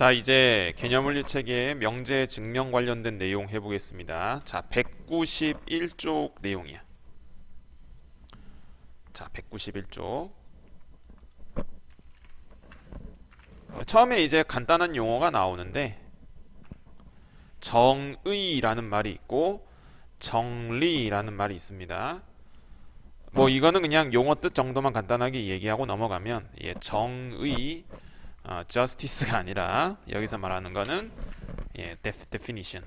자, 이제 개념물리 체계의 명제 증명 관련된 내용 해보겠습니다. 자, 191쪽 내용이야. 자, 191쪽. 처음에 이제 간단한 용어가 나오는데 정의라는 말이 있고 정리라는 말이 있습니다. 뭐 이거는 그냥 용어 뜻 정도만 간단하게 얘기하고 넘어가면 정의 justice가 아니라 여기서 말하는 거는 definition.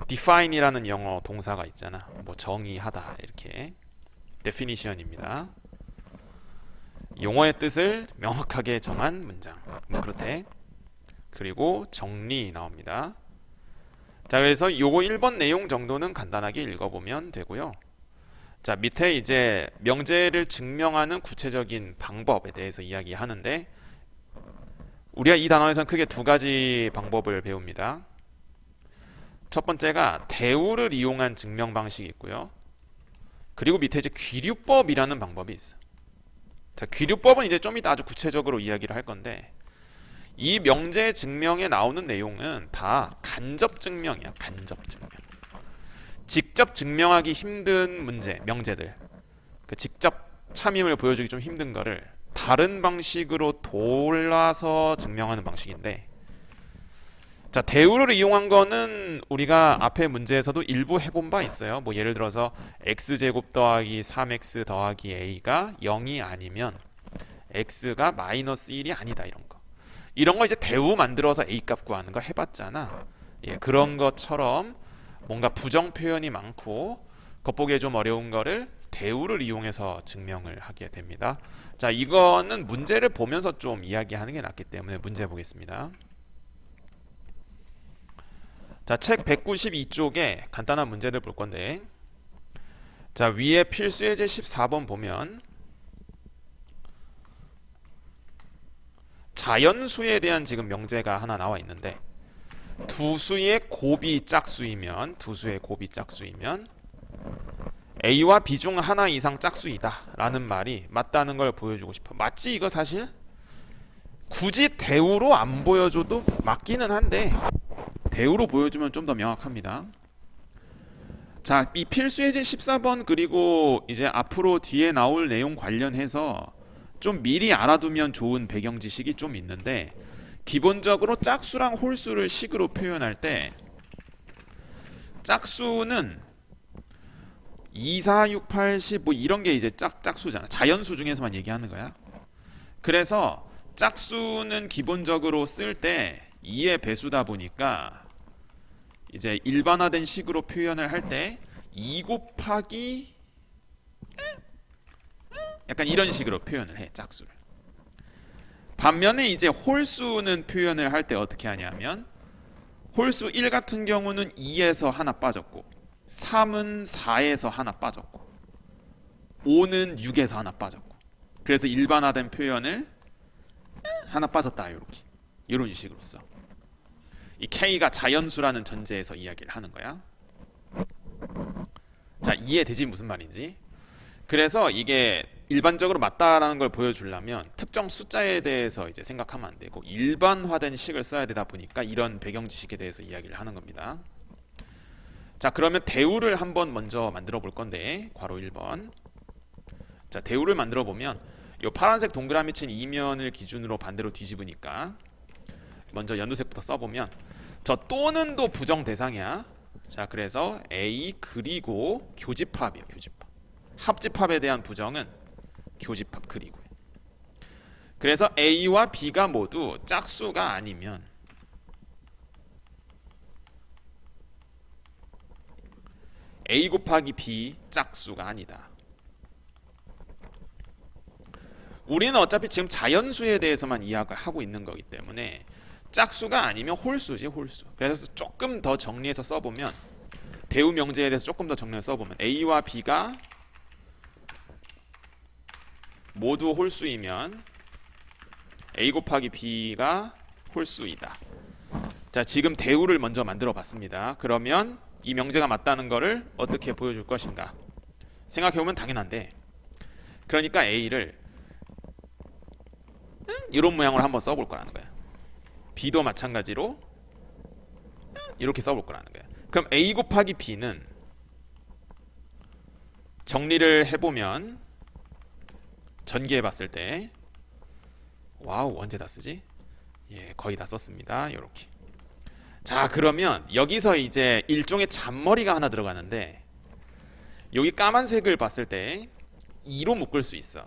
define이라는 영어 동사가 있잖아. 뭐 정의하다 이렇게 definition입니다. 용어의 뜻을 명확하게 정한 문장. 뭐 그렇대. 그리고 정리 나옵니다. 자, 그래서 요거 1번 내용 정도는 간단하게 읽어보면 되고요. 자, 밑에 이제 명제를 증명하는 구체적인 방법에 대해서 이야기하는데 우리가 이 단원에서는 크게 두 가지 방법을 배웁니다. 첫 번째가 대우를 이용한 증명 방식이 있고요. 그리고 밑에 이제 귀류법이라는 방법이 있어. 자, 귀류법은 이제 좀 이따 아주 구체적으로 이야기를 할 건데 이 명제 증명에 나오는 내용은 다 간접 증명이야. 간접 증명. 직접 증명하기 힘든 문제, 명제들, 그 직접 참임을 보여주기 좀 힘든 거를 다른 방식으로 돌아서 증명하는 방식인데, 자, 대우를 이용한 거는 우리가 앞에 문제에서도 일부 해본 바 있어요. 뭐 예를 들어서 x제곱 더하기 3x 더하기 a가 0이 아니면 x가 마이너스 1이 아니다, 이런 거 이제 대우 만들어서 a 값 구하는 거 해봤잖아. 그런 것처럼 뭔가 부정 표현이 많고 겉보기에 좀 어려운 거를 대우를 이용해서 증명을 하게 됩니다. 자, 이거는 문제를 보면서 좀 이야기하는 게 낫기 때문에 문제 보겠습니다. 자, 책 192쪽에 간단한 문제들 볼 건데, 자, 위에 필수 예제 14번 보면 자연수에 대한 지금 명제가 하나 나와 있는데 두 수의 곱이 짝수이면 A와 B 중 하나 이상 짝수이다 라는 말이 맞다는 걸 보여주고 싶어. 맞지? 이거 사실 굳이 대우로 안 보여줘도 맞기는 한데 대우로 보여주면 좀 더 명확합니다. 자, 이 필수예제 14번 그리고 이제 앞으로 뒤에 나올 내용 관련해서 좀 미리 알아두면 좋은 배경 지식이 좀 있는데, 기본적으로 짝수랑 홀수를 식으로 표현할 때 짝수는 2, 4, 6, 8, 10 뭐 이런 게 이제 짝수잖아. 자연수 중에서만 얘기하는 거야. 그래서 짝수는 기본적으로 쓸 때 2의 배수다 보니까 이제 일반화된 식으로 표현을 할 때 2 곱하기 약간 이런 식으로 표현을 해, 짝수를. 반면에 이제 홀수는 표현을 할 때 어떻게 하냐면 홀수 1 같은 경우는 2에서 하나 빠졌고 3은 4에서 하나 빠졌고 5는 6에서 하나 빠졌고, 그래서 일반화된 표현을 하나 빠졌다 이렇게 이런 식으로 써. 이 K가 자연수라는 전제에서 이야기를 하는 거야. 자, 이해되지 무슨 말인지? 그래서 이게 일반적으로 맞다라는 걸 보여주려면 특정 숫자에 대해서 이제 생각하면 안 되고 일반화된 식을 써야 되다 보니까 이런 배경 지식에 대해서 이야기를 하는 겁니다. 자, 그러면 대우를 한번 먼저 만들어 볼 건데, 괄호 1번. 자, 대우를 만들어 보면 이 파란색 동그라미 친 이면을 기준으로 반대로 뒤집으니까 먼저 연두색부터 써보면 저 또는도 부정 대상이야. 자, 그래서 A 그리고 교집합이에요. 교집합. 합집합에 대한 부정은 교집합 그리고. 그래서 A와 B가 모두 짝수가 아니면 A 곱하기 B 짝수가 아니다. 우리는 어차피 지금 자연수에 대해서만 이야기하고 있는 거기 때문에 짝수가 아니면 홀수지, 홀수. 그래서 조금 더 정리해서 써보면, 대우 명제에 대해서 조금 더 정리해서 써보면 A와 B가 모두 홀수이면 A 곱하기 B가 홀수이다. 자, 지금 대우를 먼저 만들어 봤습니다. 그러면 이 명제가 맞다는 거를 어떻게 보여줄 것인가 생각해보면 당연한데, 그러니까 A를 이런 모양으로 한번 써볼 거라는 거야. B도 마찬가지로 이렇게 써볼 거라는 거야. 그럼 A 곱하기 B는 정리를 해보면 전개해 봤을 때 와우 언제 다 쓰지? 예, 거의 다 썼습니다. 요렇게. 자, 그러면 여기서 이제 일종의 잔머리가 하나 들어가는데 여기 까만색을 봤을 때 2로 묶을 수 있어.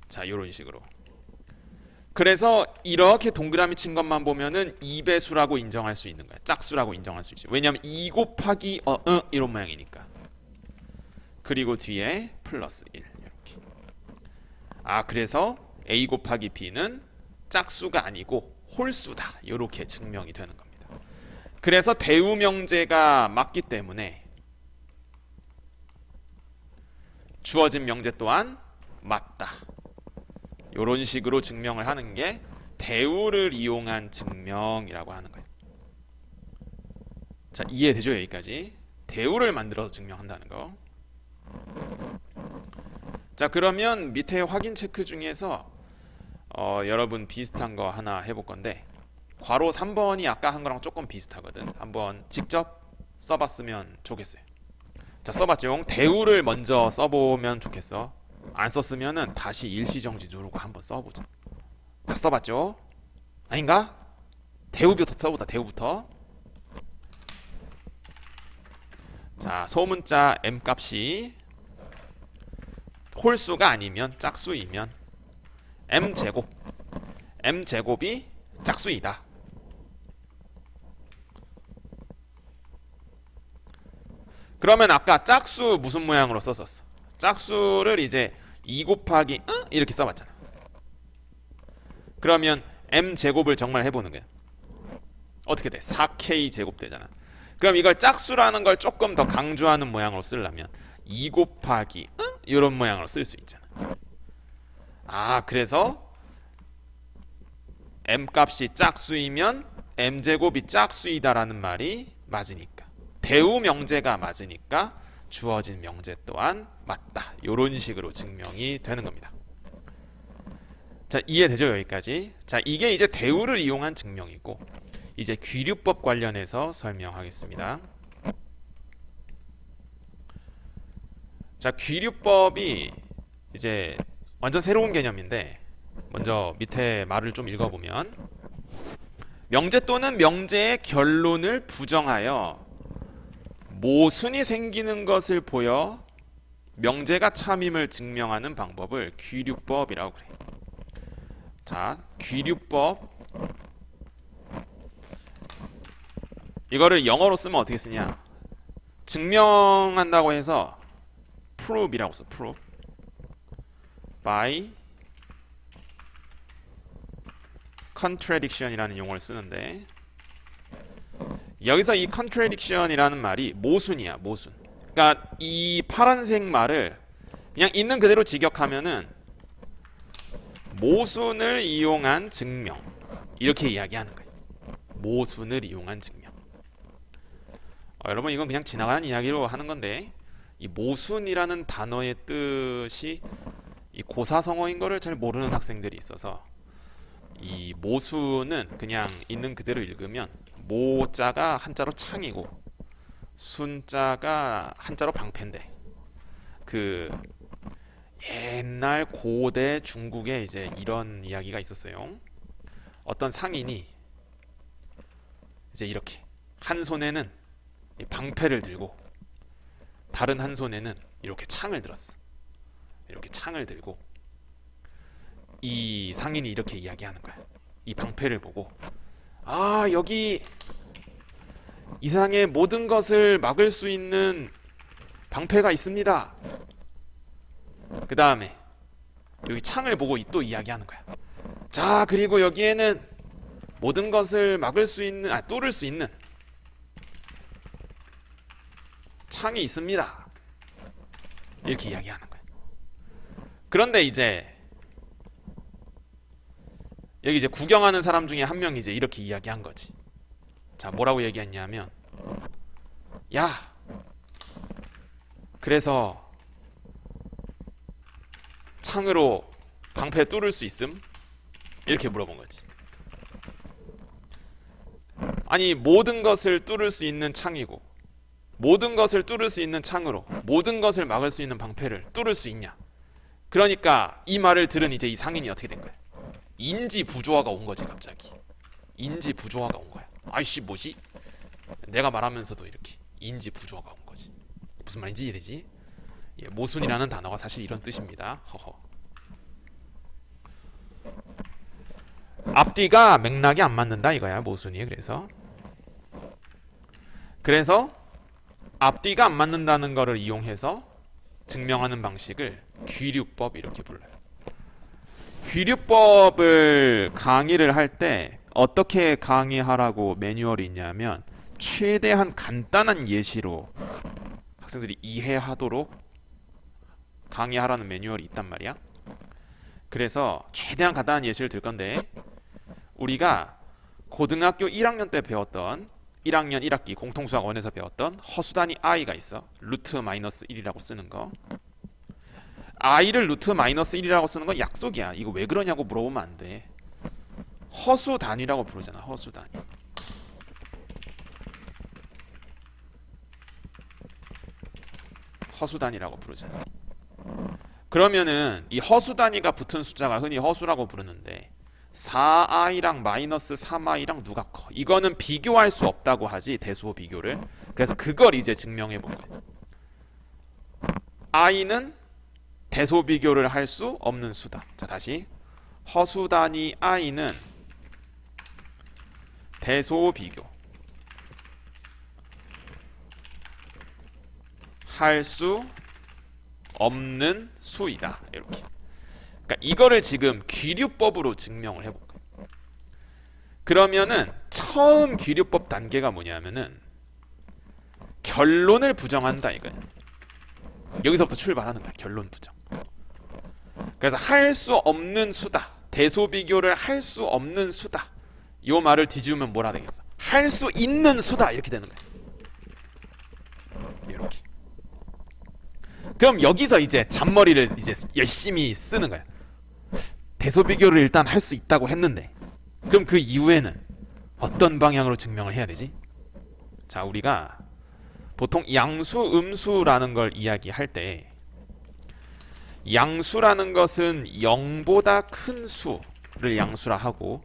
자, 요런 식으로. 그래서 이렇게 동그라미 친 것만 보면은 2배수라고 인정할 수 있는 거야. 짝수라고 인정할 수 있지. 왜냐면 2 곱하기 이런 모양이니까. 그리고 뒤에 플러스 1 이렇게. 아, 그래서 A 곱하기 B는 짝수가 아니고 홀수다. 이렇게 증명이 되는 겁니다. 그래서 대우명제가 맞기 때문에 주어진 명제 또한 맞다. 이런 식으로 증명을 하는 게 대우를 이용한 증명이라고 하는 거예요. 자, 이해되죠? 여기까지. 대우를 만들어서 증명한다는 거. 자, 그러면 밑에 확인 체크 중에서 여러분 비슷한 거 하나 해볼 건데 괄호 3번이 아까 한 거랑 조금 비슷하거든. 한번 직접 써봤으면 좋겠어요. 자, 써봤죠? 대우를 먼저 써보면 좋겠어. 안 썼으면은 다시 일시정지 누르고 한번 써보자. 다 써봤죠? 아닌가? 대우부터 써보자. 대우부터. 자, 소문자 m 값이 홀수가 아니면 짝수이면 m제곱이 짝수이다. 그러면 아까 짝수 무슨 모양으로 썼었어? 짝수를 이제 2 곱하기 이렇게 써봤잖아. 그러면 m제곱을 정말 해보는 거야. 어떻게 돼? 4k 제곱 되잖아. 그럼 이걸 짝수라는 걸 조금 더 강조하는 모양으로 쓰려면 2 곱하기 이런 모양으로 쓸 수 있잖아. 아, 그래서 m 값이 짝수이면 m제곱이 짝수이다라는 말이 맞으니까, 대우 명제가 맞으니까 주어진 명제 또한 맞다. 이런 식으로 증명이 되는 겁니다. 자, 이해되죠? 여기까지. 자, 이게 이제 대우를 이용한 증명이고, 이제 귀류법 관련해서 설명하겠습니다. 자, 귀류법이 이제 완전 새로운 개념인데 먼저 밑에 말을 좀 읽어보면, 명제 또는 명제의 결론을 부정하여 모순이 생기는 것을 보여 명제가 참임을 증명하는 방법을 귀류법이라고 그래. 자, 귀류법, 이거를 영어로 쓰면 어떻게 쓰냐? 증명한다고 해서 prove이라고 써. prove by contradiction이라는 용어를 쓰는데, 여기서 이 contradiction이라는 말이 모순이야. 모순. 그러니까 이 파란색 말을 그냥 있는 그대로 직역하면은 모순을 이용한 증명, 이렇게 이야기하는 거예요. 모순을 이용한 증명. 여러분, 이건 그냥 지나가는 이야기로 하는 건데, 이 모순이라는 단어의 뜻이 이 고사성어인 거를 잘 모르는 학생들이 있어서, 이 모순은 그냥 있는 그대로 읽으면 모자가 한자로 창이고 순자가 한자로 방패인데, 그 옛날 고대 중국에 이제 이런 이야기가 있었어요. 어떤 상인이 이제 이렇게 한 손에는 이 방패를 들고 다른 한 손에는 이렇게 창을 들었어. 이렇게 창을 들고 이 상인이 이렇게 이야기하는 거야. 이 방패를 보고, 아, 여기 이 세상의 모든 것을 막을 수 있는 방패가 있습니다. 그 다음에 여기 창을 보고 또 이야기하는 거야. 자, 그리고 여기에는 모든 것을 막을 수 있는, 뚫을 수 있는 창이 있습니다. 이렇게 이야기하는 거야. 그런데 이제 여기 이제 구경하는 사람 중에 한 명이 이제 이렇게 이야기한 거지. 자, 뭐라고 얘기했냐면, 야, 그래서 창으로 방패 뚫을 수 있음? 이렇게 물어본 거지. 아니 모든 것을 뚫을 수 있는 창이고 모든 것을 뚫을 수 있는 창으로 모든 것을 막을 수 있는 방패를 뚫을 수 있냐? 그러니까 이 말을 들은 이제 이 상인이 어떻게 된 거야? 인지 부조화가 온 거지 갑자기. 인지 부조화가 온 거야. 아이씨 뭐지? 내가 말하면서도 이렇게 인지 부조화가 온 거지. 무슨 말인지 이해되지? 예, 모순이라는 단어가 사실 이런 뜻입니다. 허허. 앞뒤가 맥락이 안 맞는다 이거야 모순이. 그래서 앞뒤가 안 맞는다는 거를 이용해서 증명하는 방식을 귀류법 이렇게 불러요. 귀류법을 강의를 할 때 어떻게 강의하라고 매뉴얼이 있냐면 최대한 간단한 예시로 학생들이 이해하도록 강의하라는 매뉴얼이 있단 말이야. 그래서 최대한 간단한 예시를 들 건데 우리가 고등학교 1학년 때 배웠던 1학년 1학기 공통수학 1에서 배웠던 허수단위 i가 있어. 루트 마이너스 1이라고 쓰는 거. i를 루트 마이너스 1이라고 쓰는 건 약속이야. 이거 왜 그러냐고 물어보면 안 돼. 허수 단위라고 부르잖아. 허수 단위. 허수 단위라고 부르잖아. 그러면은 이 허수 단위가 붙은 숫자가 흔히 허수라고 부르는데 4i랑 마이너스 3i랑 누가 커? 이거는 비교할 수 없다고 하지. 대수호 비교를. 그래서 그걸 이제 증명해 본 거예요. i는 대소 비교를 할 수 없는 수다. 자 다시 허수 단위 i는 대소 비교 할 수 없는 수이다. 이렇게. 그러니까 이거를 지금 귀류법으로 증명을 해볼 거예요. 그러면은 처음 귀류법 단계가 뭐냐면은 결론을 부정한다 이거야. 여기서부터 출발하는 거야. 결론 부정. 그래서 할 수 없는 수다. 대소 비교를 할 수 없는 수다. 이 말을 뒤집으면 뭐라 되겠어? 할 수 있는 수다. 이렇게 되는 거야. 이렇게. 그럼 여기서 이제 잔머리를 이제 열심히 쓰는 거야. 대소 비교를 일단 할 수 있다고 했는데 그럼 그 이후에는 어떤 방향으로 증명을 해야 되지? 자, 우리가 보통 양수, 음수라는 걸 이야기할 때 양수라는 것은 0보다 큰 수를 양수라 하고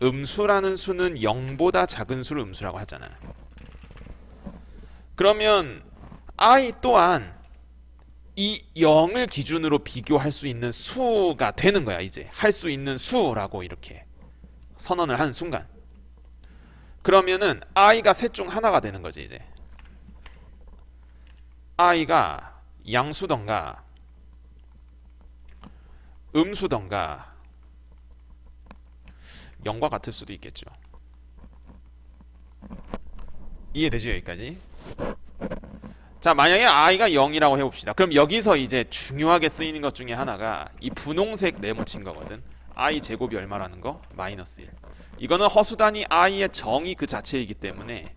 음수라는 수는 0보다 작은 수를 음수라고 하잖아. 그러면 i 또한 이 0을 기준으로 비교할 수 있는 수가 되는 거야. 이제 할 수 있는 수라고 이렇게 선언을 한 순간 그러면은 i가 셋 중 하나가 되는 거지. 이제 i가 양수던가 음수던가 0과 같을 수도 있겠죠. 이해되죠 여기까지? 자, 만약에 i가 0이라고 해봅시다. 그럼 여기서 이제 중요하게 쓰이는 것 중에 하나가 이 분홍색 네모친 거거든. i 제곱이 얼마라는 거? 마이너스 1. 이거는 허수 단위 i의 정의 그 자체이기 때문에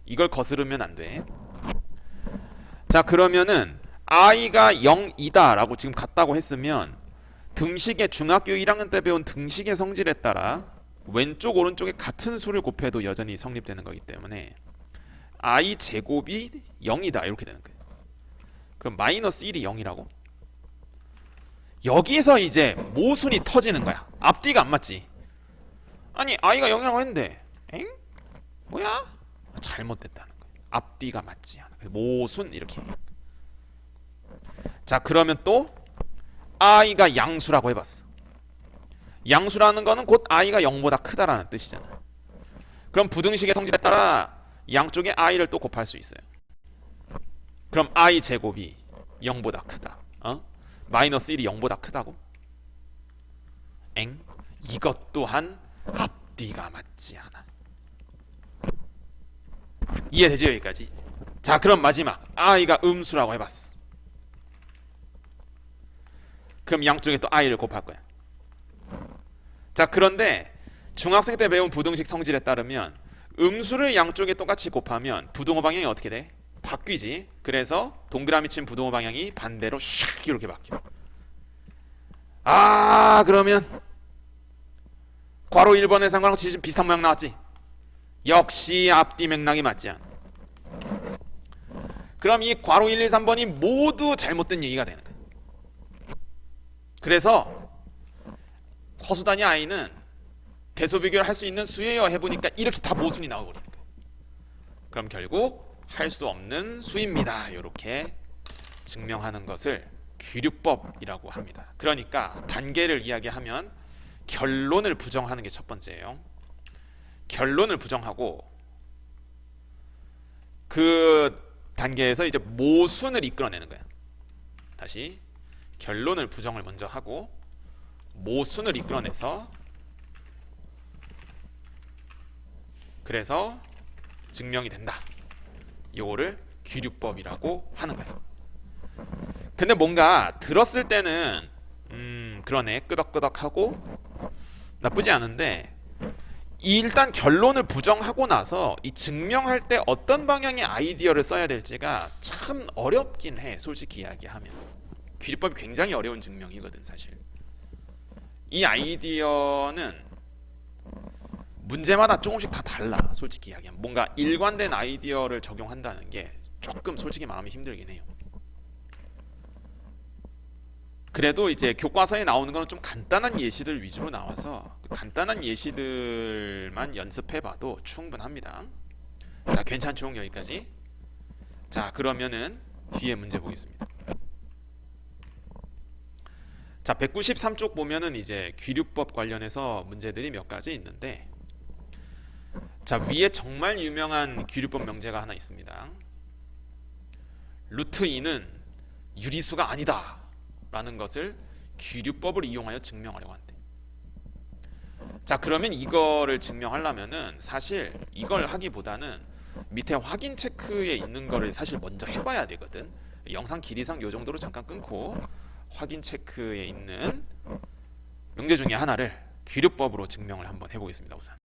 이걸 거스르면 안 돼. 자, 그러면은 i가 0이다 라고 지금 같다고 했으면 등식의 중학교 1학년 때 배운 등식의 성질에 따라 왼쪽 오른쪽에 같은 수를 곱해도 여전히 성립되는 거기 때문에 i 제곱이 0이다 이렇게 되는 거예요. 그럼 마이너스 1이 0이라고? 여기서 이제 모순이 터지는 거야. 앞뒤가 안 맞지. 아니 i가 0이라고 했는데 엥? 뭐야? 잘못됐다는 거예요. 앞뒤가 맞지 않아. 모순 이렇게. 자, 그러면 또 i가 양수라고 해봤어. 양수라는 거는 곧 i가 0보다 크다라는 뜻이잖아. 그럼 부등식의 성질에 따라 양쪽에 i를 또 곱할 수 있어요. 그럼 i 제곱이 0보다 크다. 마이너스 1이 0보다 크다고? 엥? 이것 또한 앞뒤가 맞지 않아. 이해되죠 여기까지? 자, 그럼 마지막 i가 음수라고 해봤어. 그럼 양쪽에 또 i를 곱할 거야. 자, 그런데 중학생 때 배운 부등식 성질에 따르면 음수를 양쪽에 똑같이 곱하면 부등호 방향이 어떻게 돼? 바뀌지. 그래서 동그라미 친 부등호 방향이 반대로 샥 이렇게 바뀌어. 그러면 괄호 1번의 상관하고 지금 비슷한 모양 나왔지? 역시 앞뒤 맥락이 맞지 않아. 그럼 이 괄호 1, 2, 3번이 모두 잘못된 얘기가 되는 거야. 그래서 허수단위 i는 대소 비교를 할 수 있는 수예요 해보니까 이렇게 다 모순이 나와버리는 거야. 그럼 결국 할 수 없는 수입니다. 이렇게 증명하는 것을 귀류법이라고 합니다. 그러니까 단계를 이야기하면 결론을 부정하는 게 첫 번째예요. 결론을 부정하고 그 단계에서 이제 모순을 이끌어내는 거야. 다시 결론을 부정을 먼저 하고 모순을 이끌어내서 그래서 증명이 된다. 요거를 귀류법이라고 하는 거예요. 근데 뭔가 들었을 때는 그러네 끄덕끄덕하고 나쁘지 않은데 일단 결론을 부정하고 나서 이 증명할 때 어떤 방향의 아이디어를 써야 될지가 참 어렵긴 해. 솔직히 이야기하면 귀류법이 굉장히 어려운 증명이거든 사실. 이 아이디어는 문제마다 조금씩 다 달라. 솔직히 이야기하면 뭔가 일관된 아이디어를 적용한다는 게 조금 솔직히 말하면 힘들긴 해요. 그래도 이제 교과서에 나오는 건 좀 간단한 예시들 위주로 나와서 그 간단한 예시들만 연습해봐도 충분합니다. 자, 괜찮죠? 여기까지. 자, 그러면은 뒤에 문제 보겠습니다. 자, 193쪽 보면은 이제 귀류법 관련해서 문제들이 몇 가지 있는데, 자, 위에 정말 유명한 귀류법 명제가 하나 있습니다. 루트 2는 유리수가 아니다 라는 것을 귀류법을 이용하여 증명하려고 한대. 자, 그러면 이거를 증명하려면은 사실 이걸 하기보다는 밑에 확인 체크에 있는 거를 사실 먼저 해봐야 되거든. 영상 길이상 요 정도로 잠깐 끊고 확인 체크에 있는 명제 중에 하나를 귀류법으로 증명을 한번 해보겠습니다. 우선